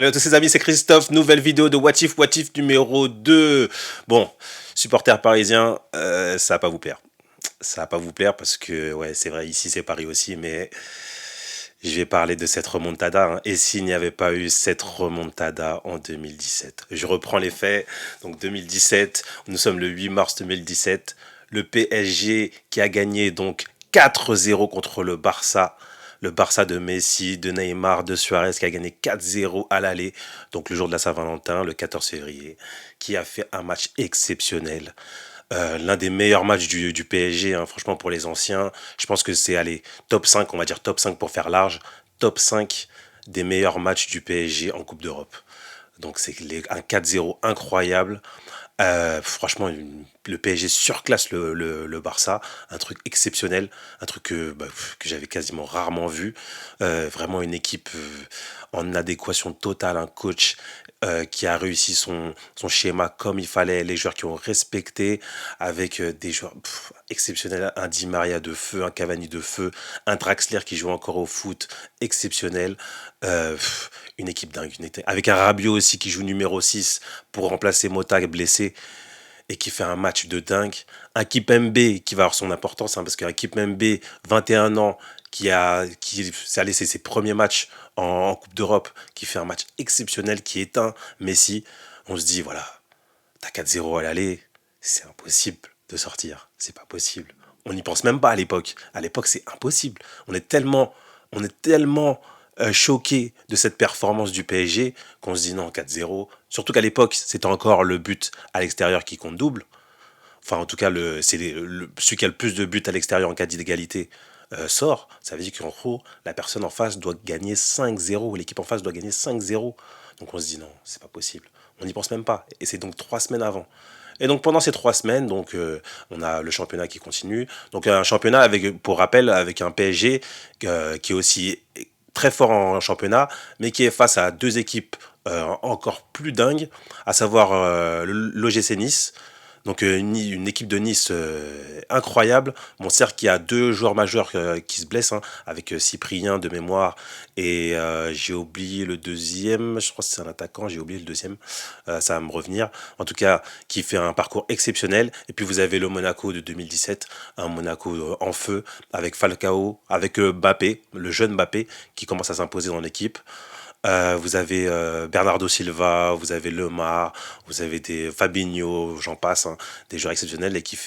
Hello à tous les amis, c'est Christophe, nouvelle vidéo de What If numéro 2. Bon, supporters parisiens, ça va pas vous plaire. Ça va pas vous plaire parce que, ouais, c'est vrai, ici c'est Paris aussi, mais je vais parler de cette remontada, hein. Et s'il n'y avait pas eu cette remontada en 2017? Je reprends les faits. Donc 2017, nous sommes le 8 mars 2017. Le PSG qui a gagné donc 4-0 contre le Barça. Le Barça de Messi, de Neymar, de Suarez qui a gagné 4-0 à l'aller, donc le jour de la Saint-Valentin, le 14 février, qui a fait un match exceptionnel. L'un des meilleurs matchs du PSG, hein, franchement pour les anciens. Je pense que c'est allez, top 5, on va dire top 5 pour faire large, top 5 des meilleurs matchs du PSG en Coupe d'Europe. Donc c'est un 4-0 incroyable. Franchement, le PSG surclasse le Barça, un truc exceptionnel, un truc que j'avais quasiment rarement vu. Vraiment une équipe en adéquation totale, un coach qui a réussi son schéma comme il fallait, les joueurs qui ont respecté, avec des joueurs exceptionnels, un Di Maria de feu, un Cavani de feu, un Draxler qui joue encore au foot, exceptionnel. Une équipe dingue, avec un Rabiot aussi qui joue numéro 6 pour remplacer Mota blessé et qui fait un match de dingue. Un Kipembe qui va avoir son importance, hein, parce qu'un Kipembe, 21 ans, qui s'est allé ses premiers matchs en Coupe d'Europe, qui fait un match exceptionnel, qui éteint Messi. On se dit, voilà, t'as 4-0 à l'aller, c'est impossible de sortir. C'est pas possible. On n'y pense même pas à l'époque. À l'époque, c'est impossible. On est tellement choqué de cette performance du PSG qu'on se dit non, 4-0. Surtout qu'à l'époque, c'était encore le but à l'extérieur qui compte double. Enfin, en tout cas, celui qui a le plus de buts à l'extérieur en cas d'égalité sort. Ça veut dire qu'en gros, la personne en face doit gagner 5-0. L'équipe en face doit gagner 5-0. Donc on se dit non, c'est pas possible. On n'y pense même pas. Et c'est donc 3 semaines avant. Et donc pendant ces 3 semaines, donc on a le championnat qui continue. Donc un championnat avec, pour rappel, avec un PSG qui est aussi très fort en championnat, mais qui est face à deux équipes encore plus dingues, à savoir l'OGC Nice. Donc une équipe de Nice incroyable. Bon, certes qu'il y a deux joueurs majeurs qui se blessent, hein, avec Cyprien de mémoire et j'ai oublié le deuxième. Je crois que c'est un attaquant, j'ai oublié le deuxième. Ça va me revenir. En tout cas, qui fait un parcours exceptionnel. Et puis vous avez le Monaco de 2017, un Monaco en feu, avec Falcao, avec Mbappé, le jeune Mbappé, qui commence à s'imposer dans l'équipe. Vous avez Bernardo Silva, vous avez Lemar, vous avez des Fabinho, j'en passe, hein, des joueurs exceptionnels et qui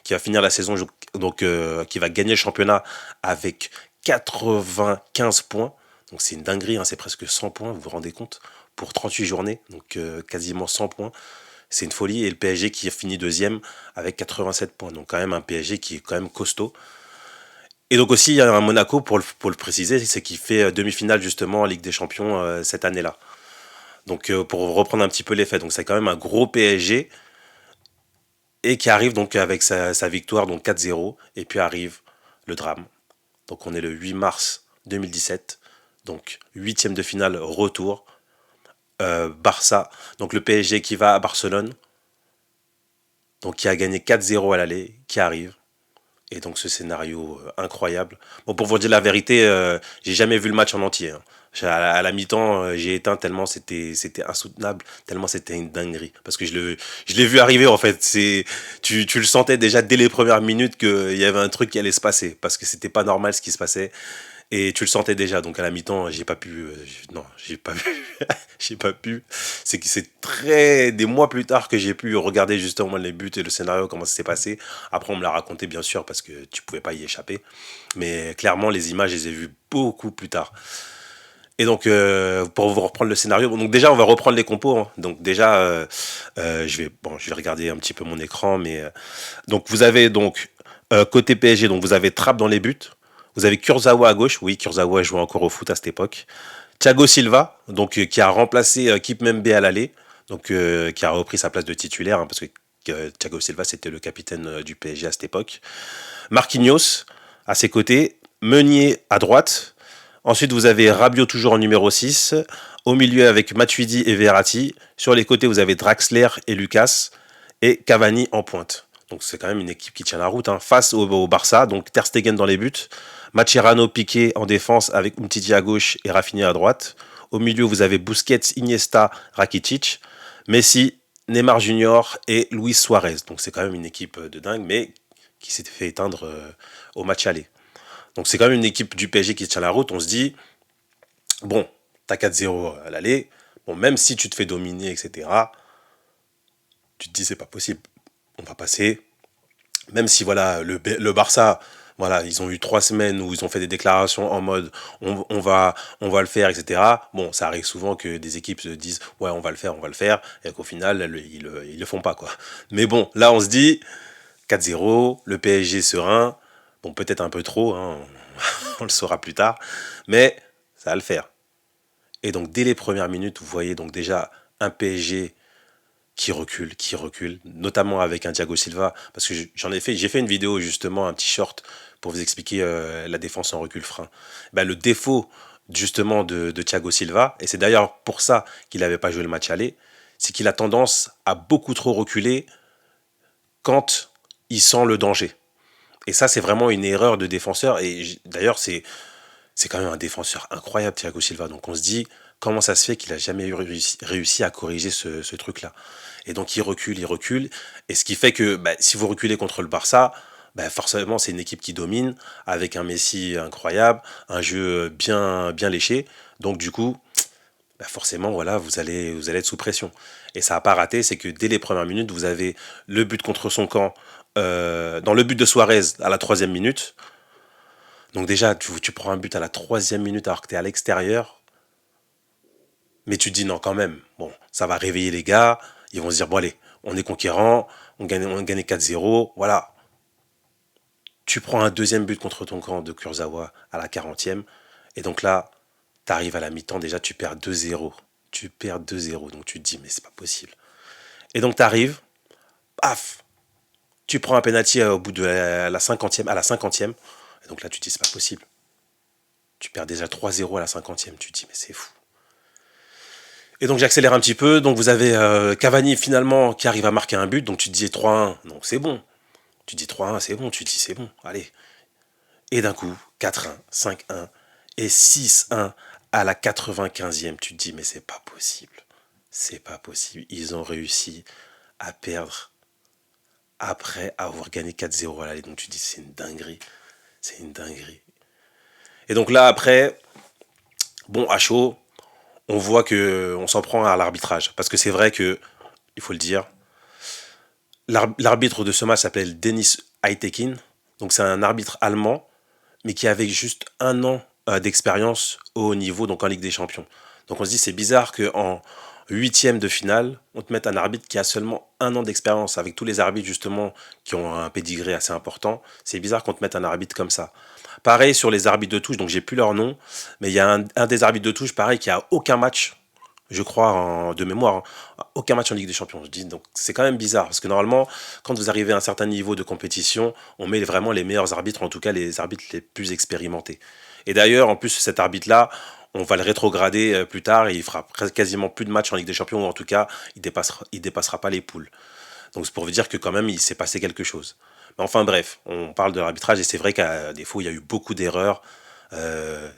va finir la saison, donc qui va gagner le championnat avec 95 points. Donc c'est une dinguerie, hein, c'est presque 100 points, vous vous rendez compte, pour 38 journées, donc quasiment 100 points. C'est une folie. Et le PSG qui a fini deuxième avec 87 points. Donc quand même un PSG qui est quand même costaud. Et donc aussi, il y a un Monaco, pour le préciser, c'est qui fait demi-finale justement en Ligue des Champions cette année-là. Donc pour reprendre un petit peu les faits, donc c'est quand même un gros PSG et qui arrive donc avec sa victoire, donc 4-0, et puis arrive le drame. Donc on est le 8 mars 2017, donc huitième de finale retour, Barça, donc le PSG qui va à Barcelone, donc qui a gagné 4-0 à l'aller, qui arrive. Et donc ce scénario incroyable. Bon, pour vous dire la vérité, j'ai jamais vu le match en entier, hein. À la mi-temps, j'ai éteint tellement c'était insoutenable, tellement c'était une dinguerie. Parce que je l'ai vu arriver en fait. Tu le sentais déjà dès les premières minutes qu'il y avait un truc qui allait se passer. Parce que c'était pas normal ce qui se passait. Et tu le sentais déjà. Donc à la mi-temps, j'ai pas pu. Non, j'ai pas pu. J'ai pas pu. C'est que c'est très des mois plus tard que j'ai pu regarder justement les buts et le scénario, comment ça s'est passé. Après, on me l'a raconté bien sûr parce que tu pouvais pas y échapper. Mais clairement, les images, je les ai vues beaucoup plus tard. Et donc, pour vous reprendre le scénario, donc déjà, on va reprendre les compos, hein. Donc déjà, je vais regarder un petit peu mon écran, mais donc vous avez donc côté PSG, donc vous avez Trapp dans les buts. Vous avez Kurzawa à gauche. Oui, Kurzawa jouait encore au foot à cette époque. Thiago Silva, donc qui a remplacé Kipembe à l'aller, donc qui a repris sa place de titulaire, hein, parce que Thiago Silva c'était le capitaine du PSG à cette époque. Marquinhos à ses côtés, Meunier à droite. Ensuite vous avez Rabiot toujours en numéro 6. Au milieu avec Matuidi et Verratti. Sur les côtés vous avez Draxler et Lucas et Cavani en pointe. Donc c'est quand même une équipe qui tient la route, hein. Face au Barça, donc Ter Stegen dans les buts, Mascherano Piqué en défense avec Umtiti à gauche et Rafinha à droite. Au milieu, vous avez Busquets, Iniesta, Rakitic, Messi, Neymar Junior et Luis Suarez. Donc c'est quand même une équipe de dingue, mais qui s'était fait éteindre au match aller. Donc c'est quand même une équipe du PSG qui tient la route. On se dit, bon, t'as 4-0 à l'aller. Bon, même si tu te fais dominer, etc., tu te dis, c'est pas possible. On va passer. Même si, voilà, le Barça, voilà, ils ont eu 3 semaines où ils ont fait des déclarations en mode on va le faire, etc. Bon, ça arrive souvent que des équipes se disent ouais, on va le faire, et qu'au final, ils le font pas, quoi. Mais bon, là, on se dit 4-0, le PSG serein. Bon, peut-être un peu trop, hein, on le saura plus tard, mais ça va le faire. Et donc, dès les premières minutes, vous voyez donc déjà un PSG qui recule, notamment avec un Thiago Silva, parce que j'ai fait une vidéo justement, un petit short, pour vous expliquer la défense en recul frein. Ben, le défaut justement de Thiago Silva, et c'est d'ailleurs pour ça qu'il n'avait pas joué le match aller, c'est qu'il a tendance à beaucoup trop reculer quand il sent le danger. Et ça, c'est vraiment une erreur de défenseur. Et d'ailleurs, c'est quand même un défenseur incroyable, Thiago Silva. Donc on se dit, comment ça se fait qu'il a jamais réussi à corriger ce truc-là. Et donc il recule, il recule. Et ce qui fait que bah, si vous reculez contre le Barça, bah, forcément c'est une équipe qui domine, avec un Messi incroyable, un jeu bien léché. Donc du coup, bah, forcément, voilà, vous allez être sous pression. Et ça n'a pas raté, c'est que dès les premières minutes, vous avez le but contre son camp, dans le but de Suarez à la 3e minute. Donc déjà, tu prends un but à la 3e minute alors que tu es à l'extérieur. Mais tu te dis non quand même. Bon, ça va réveiller les gars. Ils vont se dire, bon allez, on est conquérant, on gagne 4-0. Voilà. Tu prends un deuxième but contre ton camp de Kurzawa à la 40e. Et donc là, tu arrives à la mi-temps, déjà tu perds 2-0. Tu perds 2-0. Donc tu te dis, mais c'est pas possible. Et donc tu arrives, paf, tu prends un penalty au bout de la 50e, à la 50e. Et donc là tu te dis, c'est pas possible. Tu perds déjà 3-0 à la 50e. Tu te dis, mais c'est fou. Et donc j'accélère un petit peu. Donc vous avez Cavani finalement qui arrive à marquer un but. Donc tu te dis 3-1. Donc c'est bon. Tu te dis 3-1, c'est bon. Tu te dis c'est bon. Allez. Et d'un coup, 4-1, 5-1 et 6-1 à la 95e. Tu te dis mais c'est pas possible. C'est pas possible. Ils ont réussi à perdre après avoir gagné 4-0 à l'aller. Donc tu te dis c'est une dinguerie. C'est une dinguerie. Et donc là après, bon à chaud, on voit que on s'en prend à l'arbitrage. Parce que c'est vrai que, il faut le dire, l'arbitre de ce match s'appelle Denis Aitekin. Donc c'est un arbitre allemand, mais qui avait juste 1 an d'expérience au haut niveau, donc en Ligue des Champions. Donc on se dit c'est bizarre qu'en 8e de finale, on te mette un arbitre qui a seulement 1 an d'expérience, avec tous les arbitres justement qui ont un pédigré assez important. C'est bizarre qu'on te mette un arbitre comme ça. Pareil sur les arbitres de touche, donc j'ai plus leur nom, mais il y a un des arbitres de touche, pareil, qui a aucun match, je crois, de mémoire, hein, aucun match en Ligue des Champions. Je dis, donc c'est quand même bizarre, parce que normalement, quand vous arrivez à un certain niveau de compétition, on met vraiment les meilleurs arbitres, en tout cas les arbitres les plus expérimentés. Et d'ailleurs, en plus, cet arbitre-là, on va le rétrograder plus tard, et il fera quasiment plus de matchs en Ligue des Champions, ou en tout cas, il dépassera pas les poules. Donc c'est pour vous dire que quand même, il s'est passé quelque chose. Mais enfin bref, on parle de l'arbitrage, et c'est vrai qu'à défaut, il y a eu beaucoup d'erreurs, euh,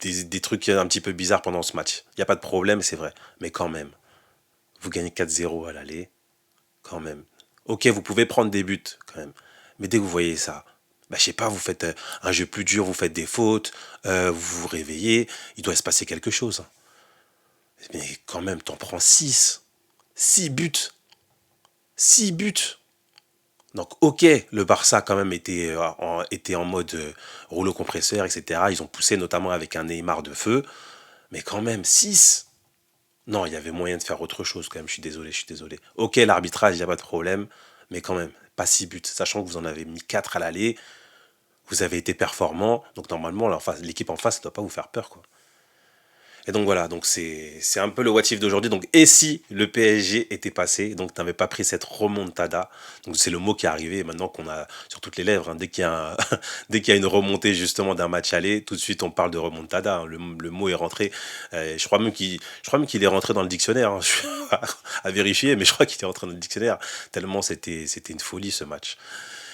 des trucs un petit peu bizarres pendant ce match. Il n'y a pas de problème, c'est vrai. Mais quand même, vous gagnez 4-0 à l'aller, quand même. Ok, vous pouvez prendre des buts, quand même. Mais dès que vous voyez ça, bah, je sais pas, vous faites un jeu plus dur, vous faites des fautes, vous vous réveillez, il doit se passer quelque chose, hein. Mais quand même, t'en prends 6. 6 buts. 6 buts. Donc ok, le Barça quand même était en mode rouleau compresseur, etc. Ils ont poussé notamment avec un Neymar de feu. Mais quand même, 6. Non, il y avait moyen de faire autre chose quand même, je suis désolé, je suis désolé. Ok, l'arbitrage, il n'y a pas de problème, mais quand même, pas 6 buts. Sachant que vous en avez mis 4 à l'aller, vous avez été performant, donc normalement, l'équipe en face ne doit pas vous faire peur, quoi. Et donc voilà, donc c'est un peu le what if d'aujourd'hui. Donc et si le PSG était passé, donc tu n'avais pas pris cette remontada, donc c'est le mot qui est arrivé maintenant qu'on a sur toutes les lèvres, hein. Dès qu'il y a dès qu'il y a une remontée justement d'un match aller, tout de suite on parle de remontada, hein. Le mot est rentré. Je crois même qu'il est rentré dans le dictionnaire, hein. Je suis à vérifier, mais je crois qu'il est rentré dans le dictionnaire tellement c'était une folie ce match.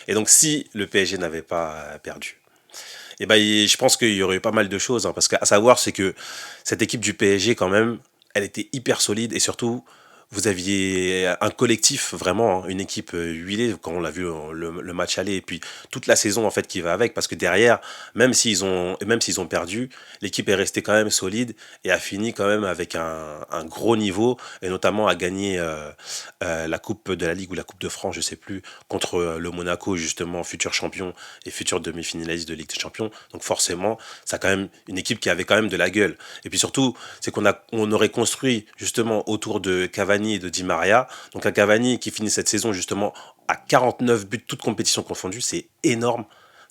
Et donc si le PSG n'avait pas perdu. Et ben, je pense qu'il y aurait eu pas mal de choses, hein, parce qu'à savoir, c'est que cette équipe du PSG, quand même, elle était hyper solide et surtout, vous aviez un collectif, vraiment, hein, une équipe huilée, quand on l'a vu le match aller, et puis toute la saison en fait qui va avec, parce que derrière, même s'ils ont perdu, l'équipe est restée quand même solide et a fini quand même avec un gros niveau, et notamment a gagné la Coupe de la Ligue ou la Coupe de France, je sais plus, contre le Monaco, justement, futur champion et futur demi-finaliste de Ligue des Champions. Donc forcément, ça a quand même une équipe qui avait quand même de la gueule. Et puis surtout, c'est on aurait construit justement autour de Cavani et de Di Maria. Donc un Cavani qui finit cette saison justement à 49 buts, toutes compétitions confondues, c'est énorme.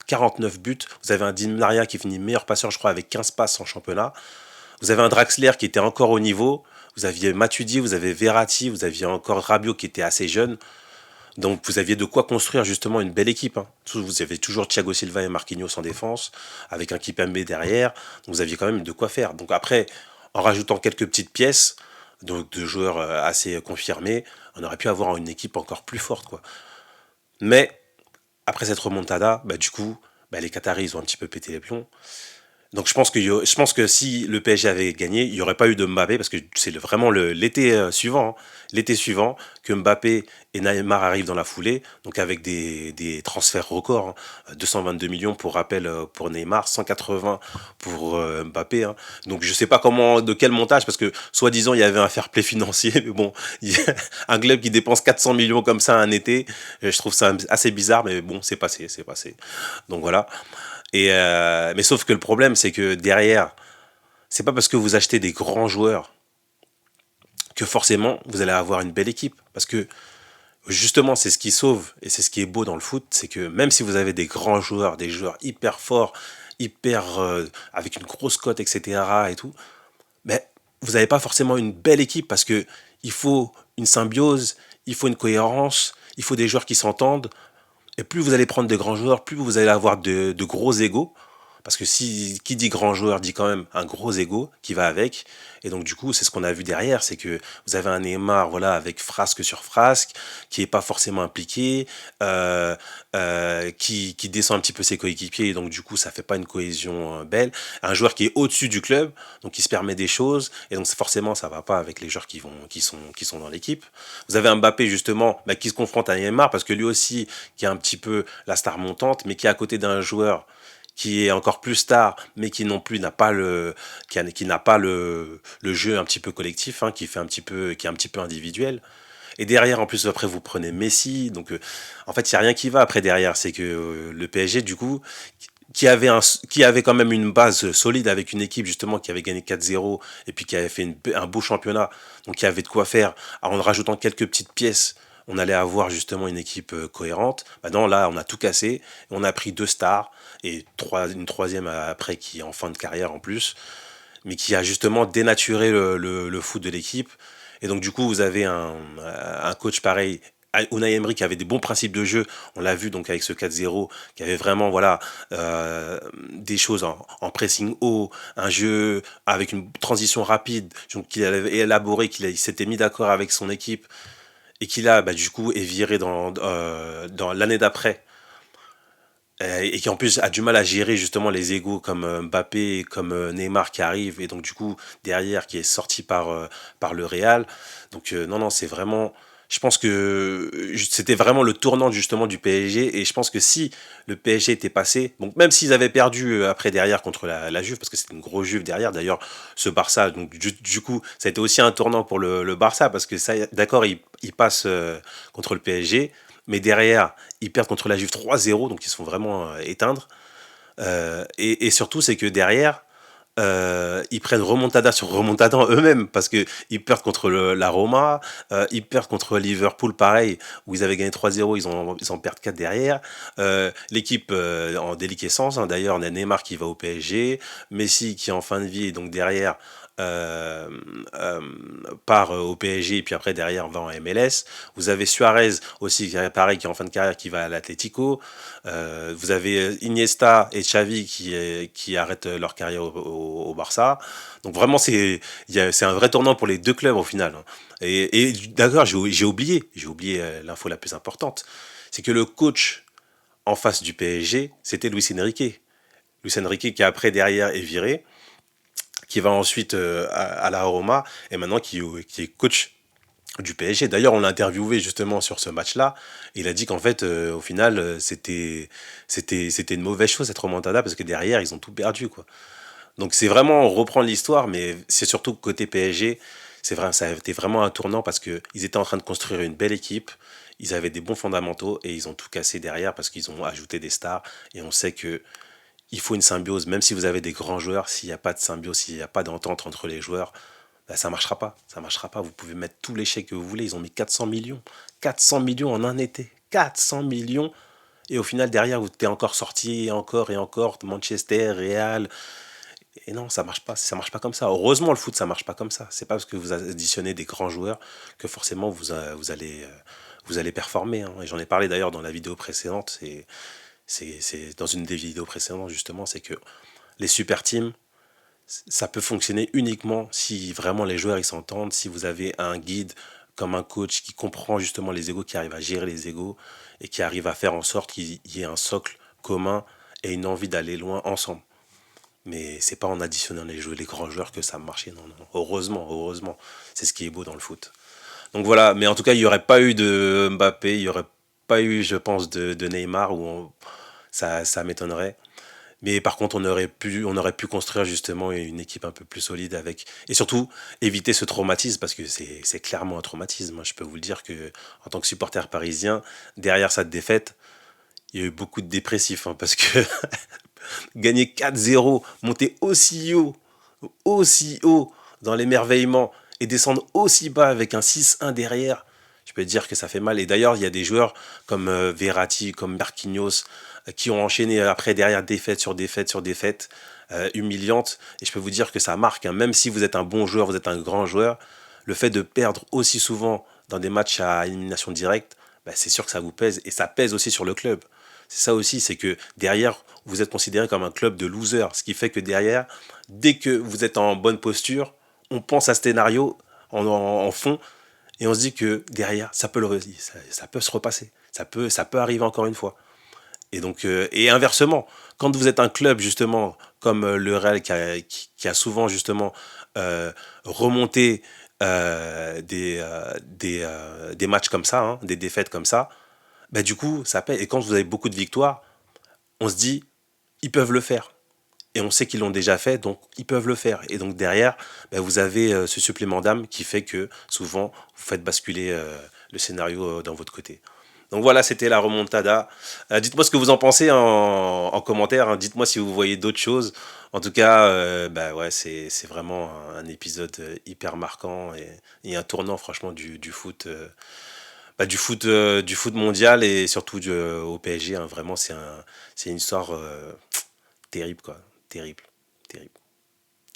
49 buts. Vous avez un Di Maria qui finit meilleur passeur, je crois, avec 15 passes en championnat. Vous avez un Draxler qui était encore au niveau. Vous aviez Matuidi, vous avez Verratti, vous aviez encore Rabiot qui était assez jeune. Donc vous aviez de quoi construire justement une belle équipe, hein. Vous avez toujours Thiago Silva et Marquinhos en défense, avec un Kipembe derrière. Donc vous aviez quand même de quoi faire. Donc après, en rajoutant quelques petites pièces, donc de joueurs assez confirmés, on aurait pu avoir une équipe encore plus forte, quoi. Mais après cette remontada, bah, du coup, bah, les Qataris ils ont un petit peu pété les plombs. Donc je pense que si le PSG avait gagné, il n'y aurait pas eu de Mbappé parce que c'est vraiment l'été suivant, hein, l'été suivant que Mbappé et Neymar arrivent dans la foulée, donc avec des transferts records, hein, 222 millions pour rappel pour Neymar, 180 pour Mbappé, hein. Donc je sais pas de quel montage, parce que soi-disant il y avait un fair play financier, mais bon, un club qui dépense 400 millions comme ça un été, je trouve ça assez bizarre, mais bon, c'est passé, c'est passé. Donc voilà. Mais sauf que le problème, c'est que derrière, c'est pas parce que vous achetez des grands joueurs que forcément vous allez avoir une belle équipe. Parce que justement, c'est ce qui sauve et c'est ce qui est beau dans le foot, c'est que même si vous avez des grands joueurs, des joueurs hyper forts, hyper avec une grosse cote, etc. et tout, mais vous n'avez pas forcément une belle équipe parce que il faut une symbiose, il faut une cohérence, il faut des joueurs qui s'entendent. Et plus vous allez prendre de grands joueurs, plus vous allez avoir de gros égos. Parce que qui dit grand joueur dit quand même un gros ego qui va avec. Et donc du coup, c'est ce qu'on a vu derrière, c'est que vous avez un Neymar, voilà, avec frasque sur frasque, qui est pas forcément impliqué, qui descend un petit peu ses coéquipiers, et donc du coup, ça fait pas une cohésion belle. Un joueur qui est au-dessus du club, donc qui se permet des choses, et donc forcément, ça va pas avec les joueurs qui sont dans l'équipe. Vous avez un Mbappé justement, bah, qui se confronte à Neymar, parce que lui aussi, qui est un petit peu la star montante, mais qui est à côté d'un joueur qui est encore plus star, mais qui non plus n'a pas qui n'a pas le jeu un petit peu collectif, hein, qui est un petit peu individuel. Et derrière, en plus, après, vous prenez Messi. Donc, en fait, il n'y a rien qui va après derrière. C'est que le PSG, du coup, qui avait quand même une base solide avec une équipe, justement, qui avait gagné 4-0 et puis qui avait fait un beau championnat. Donc, qui avait de quoi faire. En rajoutant quelques petites pièces, on allait avoir justement une équipe cohérente. Maintenant, là, on a tout cassé. On a pris deux stars et une troisième après qui est en fin de carrière en plus, mais qui a justement dénaturé le foot de l'équipe. Et donc, du coup, vous avez un coach pareil, Unai Emery, qui avait des bons principes de jeu. On l'a vu donc avec ce 4-0, qui avait vraiment voilà des choses en pressing haut, un jeu avec une transition rapide, donc qu'il avait élaboré, il s'était mis d'accord avec son équipe et qui là, bah, du coup, est viré dans l'année d'après. Et qui en plus a du mal à gérer justement les égos comme Mbappé, comme Neymar qui arrive, et donc du coup derrière qui est sorti par le Real. Donc non, non, c'est vraiment... Je pense que c'était vraiment le tournant justement du PSG, et je pense que si le PSG était passé, donc même s'ils avaient perdu après derrière contre la Juve, parce que c'était une grosse Juve derrière, d'ailleurs ce Barça, donc du coup ça a été aussi un tournant pour le Barça, parce que ça, d'accord, il passe contre le PSG, mais derrière, ils perdent contre la Juve 3-0, donc ils se font vraiment éteindre. Et surtout, c'est que derrière, ils prennent remontada sur remontada eux-mêmes, parce que ils perdent contre la Roma, ils perdent contre Liverpool, pareil, où ils avaient gagné 3-0, ils en perdent 4 derrière. L'équipe en déliquescence, hein, d'ailleurs, on a Neymar qui va au PSG, Messi qui est en fin de vie, et donc derrière, euh, euh, part au PSG, et puis après derrière va en MLS. Vous avez Suarez aussi, pareil, qui est en fin de carrière, qui va à l'Atlético. Vous avez Iniesta et Xavi qui arrêtent leur carrière au Barça. Donc vraiment, c'est un vrai tournant pour les deux clubs au final, hein. Et d'accord, j'ai oublié l'info la plus importante. C'est que le coach en face du PSG, c'était Luis Enrique. Luis Enrique qui après derrière est viré, qui va ensuite à la Roma et maintenant qui est coach du PSG. D'ailleurs, on l'a interviewé justement sur ce match-là. Il a dit qu'en fait, au final, c'était une mauvaise chose cette remontada parce que derrière, ils ont tout perdu, quoi. Donc c'est vraiment reprendre l'histoire, mais c'est surtout côté PSG, c'est vrai, ça a été vraiment un tournant parce que ils étaient en train de construire une belle équipe. Ils avaient des bons fondamentaux et ils ont tout cassé derrière parce qu'ils ont ajouté des stars. Et on sait que il faut une symbiose, même si vous avez des grands joueurs, s'il n'y a pas de symbiose, s'il n'y a pas d'entente entre les joueurs, bah, ça ne marchera pas. Ça marchera pas. Vous pouvez mettre tous les chèques que vous voulez. Ils ont mis 400 millions. 400 millions en un été. 400 millions. Et au final, derrière, vous êtes encore sorti, et encore, Manchester, Real. Et non, ça marche pas comme ça. Heureusement, le foot, ça marche pas comme ça. C'est pas parce que vous additionnez des grands joueurs que forcément vous allez performer, hein. Et j'en ai parlé d'ailleurs dans la vidéo précédente. C'est dans une des vidéos précédentes, justement, c'est que les super teams, ça peut fonctionner uniquement si vraiment les joueurs ils s'entendent, si vous avez un guide comme un coach qui comprend justement les égos, qui arrive à gérer les égos et qui arrive à faire en sorte qu'il y ait un socle commun et une envie d'aller loin ensemble. Mais c'est pas en additionnant les grands joueurs que ça a marché, non, non. Heureusement, heureusement. C'est ce qui est beau dans le foot. Donc voilà, mais en tout cas, il n'y aurait pas eu de Mbappé, il n'y aurait pas eu, je pense, de Neymar, ça m'étonnerait. Mais par contre, on aurait pu construire justement une équipe un peu plus solide avec. Et surtout, éviter ce traumatisme, parce que c'est clairement un traumatisme, hein. Je peux vous le dire que, en tant que supporter parisien, derrière cette défaite, il y a eu beaucoup de dépressifs, hein, parce que gagner 4-0, monter aussi haut dans l'émerveillement et descendre aussi bas avec un 6-1 derrière, je peux te dire que ça fait mal. Et d'ailleurs, il y a des joueurs comme Verratti, comme Marquinhos, qui ont enchaîné après derrière défaite sur défaite sur défaite, humiliante. Et je peux vous dire que ça marque, hein. Même si vous êtes un bon joueur, vous êtes un grand joueur, le fait de perdre aussi souvent dans des matchs à élimination directe, bah, c'est sûr que ça vous pèse. Et ça pèse aussi sur le club. C'est ça aussi, c'est que derrière, vous êtes considéré comme un club de losers. Ce qui fait que derrière, dès que vous êtes en bonne posture, on pense à ce scénario en fond et on se dit que derrière, ça peut se repasser. Ça peut arriver encore une fois. Et donc, et inversement, quand vous êtes un club justement comme le Real qui a souvent justement remonté des matchs comme ça, hein, des défaites comme ça, bah, du coup, ça paye. Et quand vous avez beaucoup de victoires, on se dit, ils peuvent le faire. Et on sait qu'ils l'ont déjà fait, donc ils peuvent le faire. Et donc derrière, bah, vous avez ce supplément d'âme qui fait que souvent, vous faites basculer le scénario dans votre côté. Donc voilà, c'était la remontada. Dites-moi ce que vous en pensez en commentaire, hein. Dites-moi si vous voyez d'autres choses. En tout cas, bah ouais, c'est vraiment un épisode hyper marquant et un tournant franchement du foot. Bah, du foot mondial et surtout au PSG, hein. Vraiment, c'est une histoire terrible, quoi. Terrible, terrible.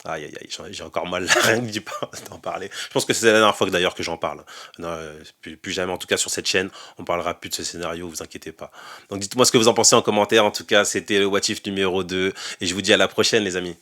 Aïe, aïe, aïe, j'ai encore mal rien que d'en parler. Je pense que c'est la dernière fois d'ailleurs que j'en parle. Non, plus jamais, en tout cas sur cette chaîne, on parlera plus de ce scénario, vous inquiétez pas. Donc dites-moi ce que vous en pensez en commentaire. En tout cas, c'était le What If numéro 2 et je vous dis à la prochaine, les amis.